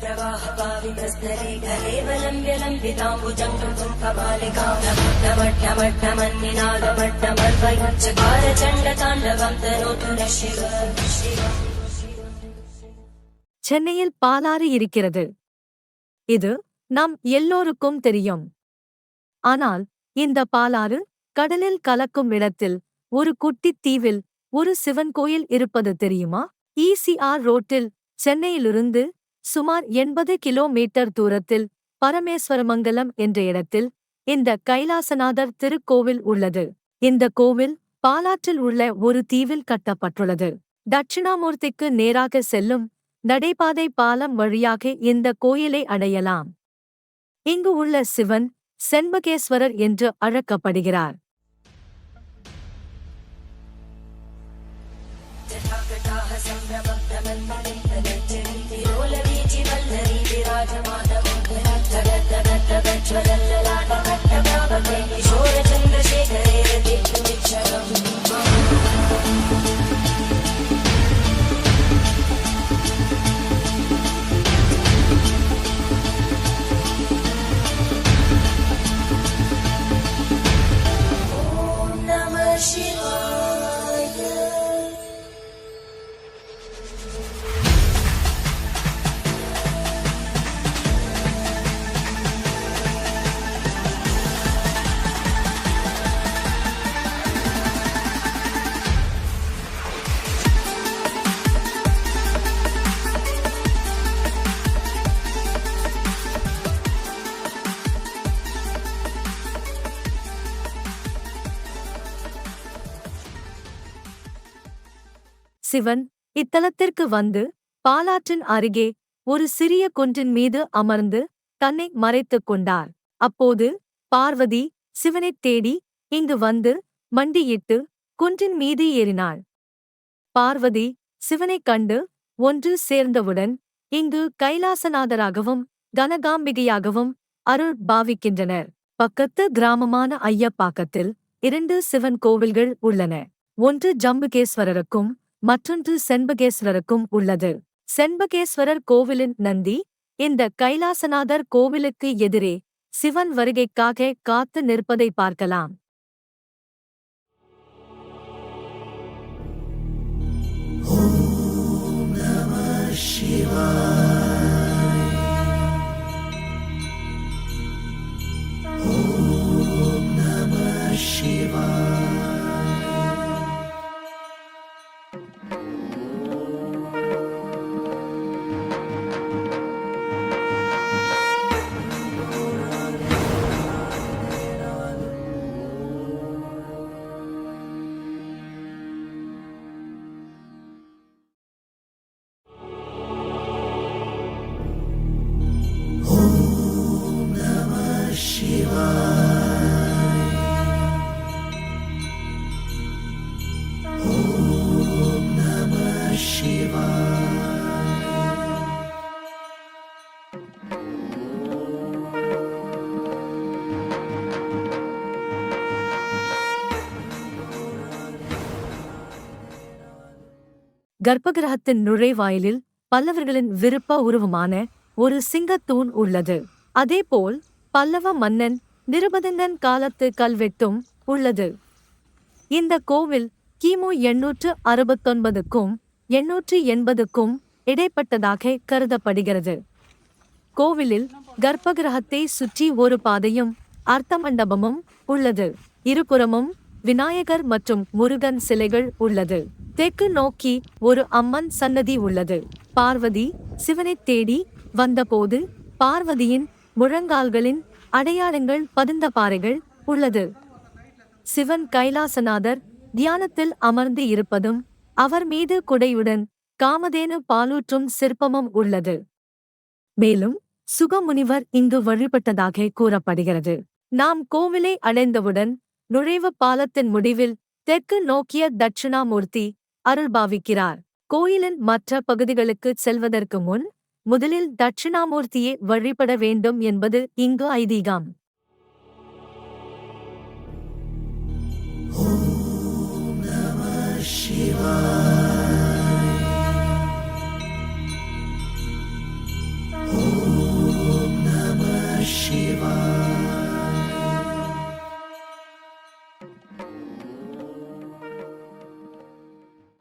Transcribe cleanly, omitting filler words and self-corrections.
प्रवाहपावितस्तरे कलेवलम्ब्यलम्बिताम्बुजङ्गं तुङ्कमालिकामट्टमट्टमट्टमर्वयुच्चकारचण्डताण्डवं तनोतु नः शिव। சென்னையில் பாலாறு இருக்கிறது. இது நம் எல்லோருக்கும் தெரியும். ஆனால் இந்த பாலாறு கடலில் கலக்கும் இடத்தில் ஒரு குட்டித் தீவில் ஒரு சிவன் கோயில் இருப்பது தெரியுமா? ECR ரோட்டில் சென்னையிலிருந்து சுமார் 80 கிலோமீட்டர் தூரத்தில் பரமேஸ்வரமங்கலம் என்ற இடத்தில் இந்த கைலாசநாதர் திருக்கோவில் உள்ளது. இந்த கோவில் பாலாற்றில் உள்ள ஒரு தீவில் கட்டப்பட்டுள்ளது. தட்சிணாமூர்த்திக்கு நேராக செல்லும் நடைபாதை பாலம் வழியாக இந்த கோயிலை அடையலாம். இங்கு உள்ள சிவன் செண்பகேஸ்வரர் என்று அழைக்கப்படுகிறார். சிவன் இத்தலத்திற்கு வந்து பாலாற்றின் அருகே ஒரு சிறிய குன்றின் மீது அமர்ந்து தன்னை மறைத்துக் கொண்டார். அப்போது பார்வதி சிவனைத் தேடி இங்கு வந்து மண்டியிட்டு குன்றின் மீது ஏறினாள். பார்வதி சிவனைக் கண்டு ஒன்று சேர்ந்தவுடன் இங்கு கைலாசநாதராகவும் கனகாம்பிகையாகவும் அருள் பாவிக்கின்றனர். பக்கத்து கிராமமான ஐயப்பாக்கத்தில் 2 சிவன் கோவில்கள் உள்ளன. ஒன்று ஜம்புகேஸ்வரருக்கும் மற்றொன்று செண்பகேஸ்வரருக்கும் உள்ளது. செண்பகேஸ்வரர் கோவிலின் நந்தி இந்த கைலாசநாதர் கோவிலுக்கு எதிரே சிவன் வருகைக்காக காத்து நிற்பதை பார்க்கலாம். ஓம் நமः சிவாய. ஓம் நமः சிவாய. கர்ப்பகிரகத்தின் நுழைவாயிலில் பல்லவர்களின் விருப்ப உருவமான ஒரு சிங்கத்தூண் உள்ளது. அதேபோல் பல்லவ மன்னன் நிருபதங்கன் காலத்து கல்வெட்டும் உள்ளது. இந்த கோவில் கிமு 869க்கும் 880க்கும் இடைப்பட்டதாக கருதப்படுகிறது. கோவிலில் கர்ப்பகிரகத்தை சுற்றி ஒரு பாதையும் அர்த்த மண்டபமும் உள்ளது. இருபுறமும் விநாயகர் மற்றும் முருகன் சிலைகள் உள்ளது. தெற்கு நோக்கி ஒரு அம்மன் சன்னதி உள்ளது. பார்வதி சிவனைத் தேடி வந்தபோது பார்வதியின் முழங்கால்களின் அடையாளங்கள் பதிந்த பாறைகள் உள்ளது. சிவன் கைலாசநாதர் தியானத்தில் அமர்ந்து இருப்பதும் அவர் மீது குடையுடன் காமதேனு பாலூற்றும் சிற்பமும் உள்ளது. மேலும் சுகமுனிவர் இங்கு வழிபட்டதாக கூறப்படுகிறது. நாம் கோவிலை அடைந்தவுடன் நுழைவு பாலத்தின் முடிவில் தெற்கு நோக்கிய தட்சிணாமூர்த்தி அருள்பாவிக்கிறார். கோயிலின் மற்ற பகுதிகளுக்கு செல்வதற்கு முன் முதலில் தட்சிணாமூர்த்தியை வழிபட வேண்டும் என்பது இங்கு ஐதீகம். ஓம் நமः சிவாய.